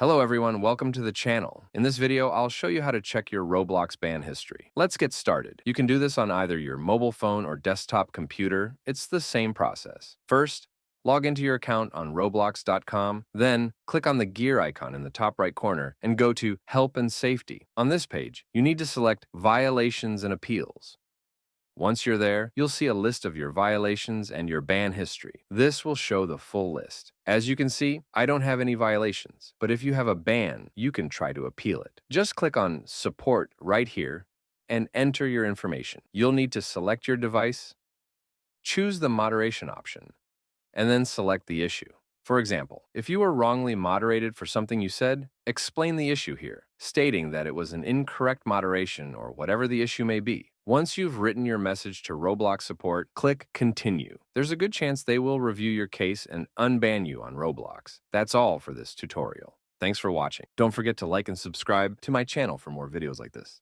Hello everyone, welcome to the channel. In this video, I'll show you how to check your Roblox ban history. Let's get started. You can do this on either your mobile phone or desktop computer. It's the same process. First, log into your account on roblox.com, then click on the gear icon in the top right corner and go to Help and Safety. On this page, you need to select Violations and Appeals. Once you're there, you'll see a list of your violations and your ban history. This will show the full list. As you can see, I don't have any violations, but if you have a ban, you can try to appeal it. Just click on Support right here and enter your information. You'll need to select your device, choose the moderation option, and then select the issue. For example, if you were wrongly moderated for something you said, explain the issue here, stating that it was an incorrect moderation or whatever the issue may be. Once you've written your message to Roblox support, click Continue. There's a good chance they will review your case and unban you on Roblox. That's all for this tutorial. Thanks for watching. Don't forget to like and subscribe to my channel for more videos like this.